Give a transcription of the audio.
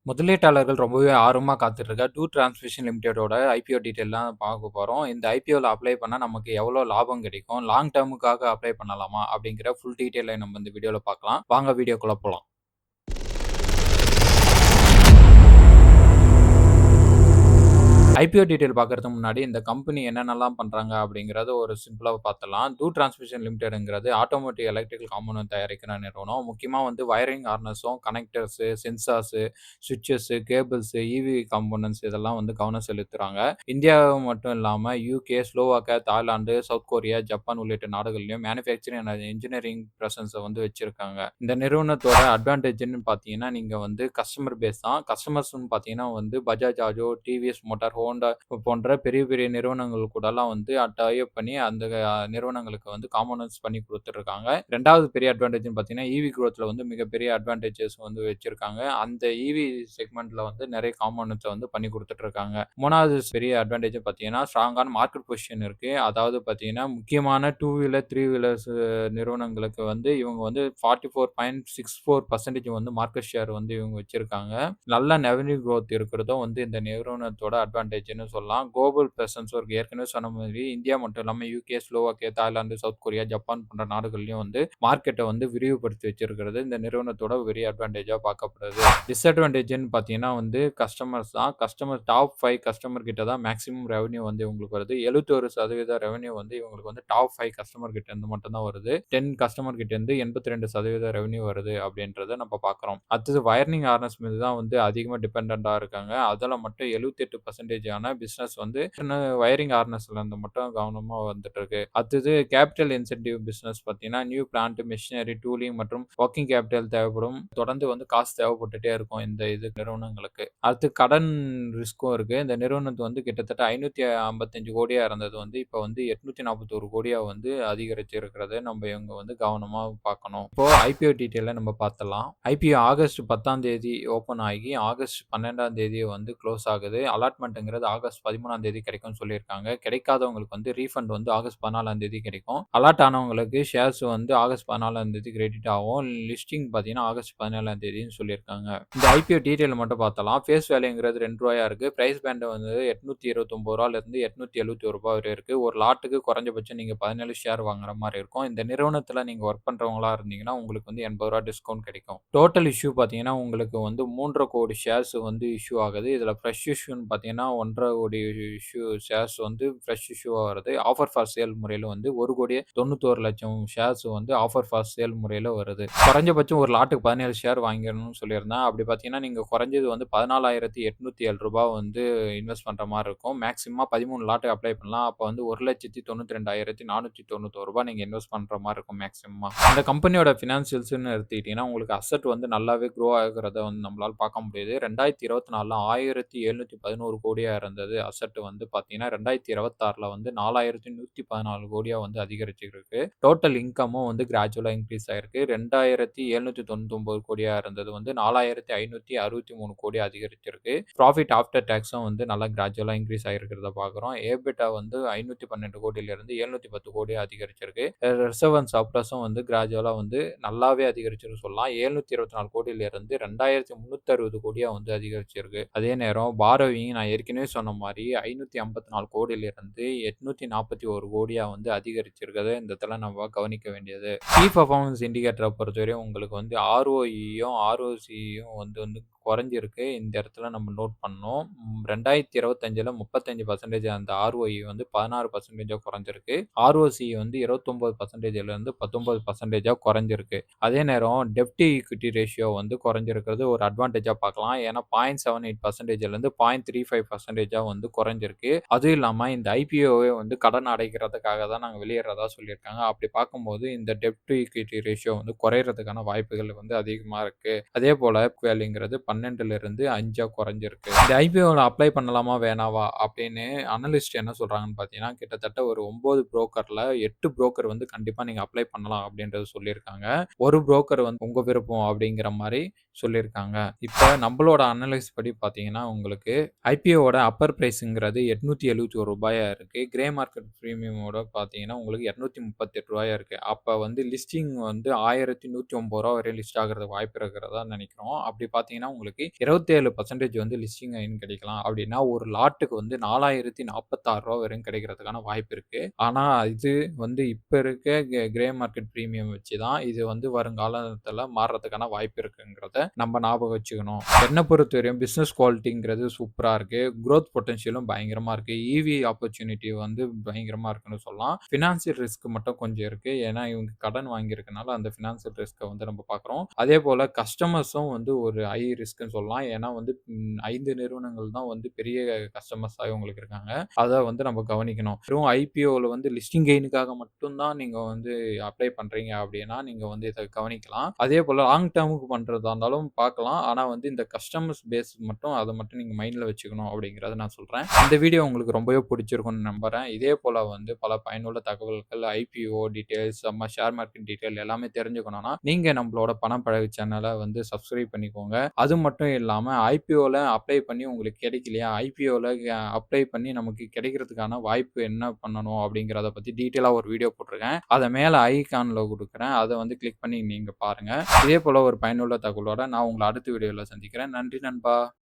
முதலீட்டாளர்கள் ரொம்பவே ஆர்வமா காத்துட்டு இருக்க டூ டிரான்ஸ்மிஷன் லிமிடெடோட ஐபிஓ டீட்டெயில்லாம் பார்க்க போறோம். இந்த ஐபிஓல அப்ளை பண்ணா நமக்கு எவ்வளோ லாபம் கிடைக்கும்? லாங் டெர்முக்காக அப்ளை பண்ணலாமா? அப்படிங்கிற ஃபுல் டீட்டெயில நம்ம இந்த வீடியோல பார்க்கலாம். வாங்க வீடியோக்குள்ள போலாம். ஐபிஓ டீட்டெயில் பார்க்கறதுக்கு முன்னாடி இந்த கம்பெனி என்னென்னலாம் பண்றாங்க அப்படிங்கிறத ஒரு சிம்பிளா பார்த்துடலாம். டூ டிரான்ஸ்மிஷன் லிமிடெட்ங்கிறது ஆட்டோமோட்டிவ் எலக்ட்ரிக்கல் காம்போனன்ட் தயாரிக்கிற நிறுவனம். முக்கியமா வயரிங் ஹார்னஸும், கனெக்டர்ஸு, சென்சார்ஸு, ஸ்விட்சஸு, கேபிள்ஸு, ஈவி காம்போனன்ட்ஸ் இதெல்லாம் கவனம் செலுத்துறாங்க. இந்தியா மட்டும் இல்லாம UK, Slovakia, Thailand, South Korea, Japan உள்ளிட்ட நாடுகள்லயும் மேனுஃபேக்சரிங் அண்ட் என்ஜினியரிங் பிரசன்ஸ வச்சிருக்காங்க. இந்த நிறுவனத்தோட அட்வான்டேஜ்ன்னு பார்த்தீங்கன்னா, நீங்க கஸ்டமர் பேஸ் தான். கஸ்டமர்ஸ்ன்னு பார்த்தீங்கன்னா Bajaj auto, TVS motor, Honda போன்ற பெரிய பெரிய நிறுவனங்கள் கூடலாம் டை அப் பண்ணி அந்த நிறுவனங்களுக்கு காம்போனன்ட்ஸ் பண்ணி குடுத்துருக்காங்க. 2வது பெரிய அட்வான்டேஜ்ன்னு பார்த்தீங்கன்னா, ஈவி குரோத்ல மிகப்பெரிய அட்வான்டேஜஸ் வச்சிருக்காங்க. அந்த ஈவி செக்மெண்ட்ல நெறைய காம்போனன்ட்ஸ பண்ணி குடுத்துட்டு இருக்காங்க. 3வது பெரிய அட்வான்டேஜ் பார்த்தீங்கன்னா, ஸ்ட்ராங்கான மார்க்கெட் பொசிஷன் இருக்கு. அதாவது பார்த்தீங்கன்னா, முக்கியமான 2 வீலர், 3 வீலர்ஸ் நிறுவனங்களுக்கு இவங்க 44.64% மார்க்கெட் ஷேர் இவங்க வச்சிருக்காங்க. நல்ல ரெவென்யூ குரோத் இருக்கிறதும் இந்த நிறுவனத்தோட அட்வான்டேஜ்ன்னு சொல்லலாம். குளோபல் பிரசன்ஸும் இருக்கு. ஏற்கனவே சொன்ன மாதிரி இந்தியா மட்டும் இல்லாம UK, Slovakia, Thailand, South Korea, Japan போன்ற நாடுகள்லயும் மார்க்கெட்ட விரிவுபடுத்தி வச்சிருக்கிறது இந்த நிறுவனத்தோட பெரிய அட்வான்டேஜா பார்க்கப்படுது. டிஸ்அட்வான்டேஜ்ன்னு பார்த்தீங்கன்னா கஸ்டமர்ஸ் தான். டாப் 5 கஸ்டமர் கிட்ட தான் மேக்ஸிமம் ரெவென்யூ இவங்களுக்கு வருது. 71% ரெவென்யூ இவங்களுக்கு டாப் 5 கஸ்டமர் கிட்ட இருந்து மட்டும் தான் வருது. 10 கஸ்டமர் கிட்ட இருந்து 82% ரெவென்யூ வருது அப்படின்றத நம்ம பார்க்குறோம். அடுத்தது வயரிங் ஹார்னஸ் மீது தான் அதிகமா டிபெண்டன்ட்டா இருக்காங்க. அதுல மட்டும் 78% ஆன பிசினஸ் வயரிங் ஹார்னஸ்ல இருந்து மட்டும் கவனமா வந்துட்டுருக்கு. அடுத்தது கேப்பிட்டல் இன்சென்டிவ் பிசினஸ் பார்த்தீங்கன்னா, நியூ பிளான்ட், மெஷினரி, டூலிங் மற்றும் வொர்க்கிங் கேப்பிட்டல் தேவைப்படும். தொடர்ந்து காசு தேவைப்பட்டுட்டே இருக்கும் இந்த நிறுவனங்களுக்கு. அடுத்து கடன் ரிஸ்க்கும் இருக்கு. இந்த நிறுவனத்து கிட்டத்தட்ட 555 கோடியா இருந்தது இப்ப 841 கோடியா அதிகரிச்சு இருக்கிறத நம்ம இவங்க கவனமா பார்க்கணும். இப்போ ஐபிஓ டீட்டெயில நம்ம பார்த்தலாம். ஐபிஓ ஆகஸ்ட் 10ஆம் தேதி ஓப்பன் ஆகி ஆகஸ்ட் 12ஆம் தேதி க்ளோஸ் ஆகுது. அலாட்மெண்ட்ங்கிறது ஆகஸ்ட் 13ஆம் தேதி கிடைக்கும்னு சொல்லியிருக்காங்க. கிடைக்காதவங்களுக்கு ரீஃபண்ட் ஆகஸ்ட் 14ஆம் தேதி கிடைக்கும். அலாட் ஆனவங்களுக்கு ஷேர்ஸ் ஆகஸ்ட் 14ஆம் தேதி கிரெடிட் ஆகும். லிஸ்டிங் பார்த்தீங்கன்னா ஆகஸ்ட் 17ஆம் தேதின்னு சொல்லியிருக்காங்க. இந்த ஐபிஓ டீட்டெயில் மட்டும் பார்த்தலாம். ஃபேஸ் வேல்யூங்கிறது ரூ. 2 இருக்கு. பிரைஸ் பேண்ட் ரூ. 829 ரூ. 871 வரை இருக்கு. ஒரு லாட்டுக்கு குறைஞ்சபட்சம் நீங்க 17 ஷேர் வாங்குற மாரி இருக்கும். இந்த நிறுவனத்துல நீங்க வொர்க் பண்றவங்களா இருந்தீங்கன்னா, உங்களுக்கு ரூ. 80 டிஸ்கவுண்ட் கிடைக்கும். டோட்டல் இஷ்யூ பார்த்தீங்கன்னா, உங்களுக்கு 3,50,00,000 ஷேர்ஸ் இஷ்யூ ஆகுது. இதுல ஃப்ரெஷ் இஷ்யூன்னு பார்த்தீங்கன்னா, 1,50,00,000 ஷேர்ஸ் ஃப்ரெஷ் இஷ்யூவா வருது. ஆஃபர் ஃபார் சேல் முறையில 1,91,00,000 ஷேர்ஸ் ஆஃபர் ஃபார் சேல் முறையில வருது. குறைஞ்சபட்சம் ஒரு லாட்டுக்கு 17 ஷேர் வாங்கிரணும்னு சொல்லியிருந்தேன். அப்படி பார்த்தீங்கன்னா, நீங்க குறைஞ்சது ரூ. 14,807 இன்வெஸ்ட் பண்ற மாரி இருக்கும். மேக்ஸிமமா 13 லாட்டுக்கு அப்ளை பண்ணலாம். அப்ப ரூ. 1,92,491 நீங்க இன்வெஸ்ட் பண்ற மாரி இருக்கும் மேக்ஸிமமா. இந்த கம்பெனியோட ஃபினான்ஷியல்ஸ்ன்னு எடுத்துக்கிட்டீங்கன்னா, உங்களுக்கு அசெட் நல்லாவே குரோ ஆகுறத நம்மளால பார்க்க முடியுது. 2024ல 1,711 கோடியா இருந்தது அசெட் பார்த்தீங்கன்னா, 2026ல 4,114 கோடியா அதிகரிச்சிருக்கு. டோட்டல் இன்கமும் கிராஜுவலா இன்கிரீஸ் ஆயிருக்கு. 2,799 கோடியா இருந்தது 4,563 கோடி அதிகரிச்சிருக்கு. ப்ராஃபிட் ஆஃப்டர் டாக்ஸும் நல்லா கிராஜுவலா இன்கிரீஸ் ஆயிருக்கிறத பார்க்குறோம். EBITDA 512 கோடியிலிருந்து 710 கோடியா அதிகரிச்சிருக்கு. ரிசர்வ் அண்ட் சர்ப்ளஸும் கிராஜுவலா நல்லாவே அதிகரிச்சிருக்குன்னு சொல்லலாம். 724 கோடியிலிருந்து 2,360 கோடியா அதிகரிச்சிருக்கு. அதே நேரம் பாரோவிங் நான் ஏற்கனவே சொன்ன மாரி 554 கோடியிலிருந்து 841 கோடியா அதிகரிச்சிருக்கிறத இந்த இடத்துல நம்ம கவனிக்க வேண்டியது. கீ பெர்ஃபார்மன்ஸ் இண்டிகேட்டர பொறுத்தவரையும் உங்களுக்கு ROEயும், ROCயும் குறைஞ்சிருக்கு. இந்த இடத்துல நம்ம நோட் பண்ணணும். 2025ல 35% அந்த ROE 16% குறைஞ்சிருக்கு. ROC 29%லிருந்து 19% குறைஞ்சிருக்கு. அதே நேரம் டெப்ட் டு ஈக்விட்டி ரேஷியோ குறைஞ்சிருக்கிறது ஒரு அட்வான்டேஜா பார்க்கலாம். ஏன்னா 0.78%லிருந்து 0.35%ஆ குறைஞ்சிருக்கு. அதுவும் இல்லாம இந்த ஐபிஓவே கடன் அடைக்கிறதுக்காக தான் நாங்க வெளியேறதா சொல்லியிருக்காங்க. அப்படி பார்க்கும்போது இந்த டெப்ட் டு ஈக்விட்டி ரேஷியோ குறையறதுக்கான வாய்ப்புகள் அதிகமா இருக்கு. அதே போல வேல்யூங்கிறது 12லிருந்து 5ஆ குறைஞ்சிருக்கு. இந்த ஐபிஓல அப்ளை பண்ணலாமா வேணாவா அப்படின்னு அனலிஸ்ட் என்ன சொல்றாங்கன்னு பார்த்தீங்கன்னா, கிட்டத்தட்ட ஒரு 9 புரோக்கர்ல 8 புரோக்கர் கண்டிப்பா நீங்க அப்ளை பண்ணலாம் அப்படின்றது சொல்லியிருக்காங்க. ஒரு புரோக்கர் உங்க விருப்பம் அப்படிங்கிற மாரி சொல்லியிருக்காங்க. இப்ப நம்மளோட அனலைஸ் படி பார்த்தீங்கன்னா, உங்களுக்கு ஐபிஓவோட அப்பர் பிரைஸ்ங்கிறது ரூ. 871 இருக்கு. கிரே மார்க்கெட் பிரீமியமோட பார்த்தீங்கன்னா, உங்களுக்கு ரூ. 238 இருக்கு. அப்ப வந்து லிஸ்டிங் வந்து ரூ. 1109 வரையும் லிஸ்ட் ஆகுறதுக்கு வாய்ப்பு இருக்கிறதா நெனைக்கிறோம். அப்படி பார்த்தீங்கன்னா, உங்களுக்கு 27% வந்து லிஸ்டிங் இன் கிடைக்கலாம். அப்படின்னா ஒரு லாட்டுக்கு வந்து ரூ. 4046 வரையும் கிடைக்கிறதுக்கான வாய்ப்பு இருக்கு. ஆனா இது வந்து இப்ப இருக்க கிரே மார்க்கெட் பிரீமியம் வச்சு தான் இது வந்து வருங்காலத்துல மாறுறதுக்கான வாய்ப்பு இருக்குங்கிறத நம்ம ஞாபகம் வச்சுக்கணும். என்ன பொறுத்தவரையும் பிசினஸ் குவாலிட்டிங்கிறது சூப்பரா இருக்கு. குரோத் பொட்டன்ஷியலும் பயங்கரமா இருக்கு. ஈவி ஆப்பர்ச்சுனிட்டி வந்து பயங்கரமா இருக்குன்னு சொல்லலாம். பினான்சியல் ரிஸ்க் மட்டும் கொஞ்சம் இருக்கு. ஏன்னா இவங்க கடன் வாங்கியிருக்கனால அந்த பினான்சியல் ரிஸ்க்க வந்து நம்ம பார்க்குறோம். அதேபோல கஸ்டமர்ஸும் வந்து ஒரு ஹை ரிஸ்க்ன்னு சொல்லலாம். ஏன்னா வந்து 5 நிறுவனங்கள் தான் வந்து பெரிய கஸ்டமர்ஸா இவங்களுக்கு இருக்காங்க. அத வந்து நம்ம கவனிக்கணும். வெறும் ஐபிஓல வந்து லிஸ்டிங் கெயினுக்காக மட்டும் தான் நீங்க வந்து அப்ளை பண்றீங்க அப்படின்னா, நீங்க வந்து இத கவனிக்கலாம். அதேபோல லாங் டெர்முக்கு பண்றதா இருந்தாலும் பார்க்கலாம். ஆனா வந்து இந்த கஸ்டமர்ஸ் பேஸ் மட்டும் அத மட்டும் நீங்க மைண்ட்ல வச்சுக்கணும் அப்படிங்கிறத நான் சொல்றேன். இந்த வீடியோ உங்களுக்கு ரொம்பவே பிடிச்சிருக்கும்னு நம்புறேன். இதே போல வந்து பல பயனுள்ள தகவல்கள், ஐபிஓ டீட்டெயில்ஸ், நம்ம ஷேர் மார்க்கெட் டீட்டெயில் எல்லாமே தெரிஞ்சுக்கணும்னா, நீங்க நம்மளோட பணம் பழகு சேனல வந்து சப்ஸ்கிரைப் பண்ணிக்கோங்க. அது மட்டும் இல்லாம ஐபிஓல அப்ளை பண்ணி உங்களுக்கு கிடைக்கலையா? ஐபிஓல அப்ளை பண்ணி நமக்கு கிடைக்கிறதுக்கான வாய்ப்பு என்ன பண்ணணும்? அப்படிங்கிறத பத்தி டீட்டெயிலா ஒரு வீடியோ போட்டிருக்கேன். அத மேல ஐகான்ல குடுக்குறேன். அத வந்து கிளிக் பண்ணி நீங்க பாருங்க. இதே போல ஒரு பயனுள்ள தகவலோட நான் உங்கள அடுத்த வீடியோல சந்திக்கிறேன். நன்றி நண்பா!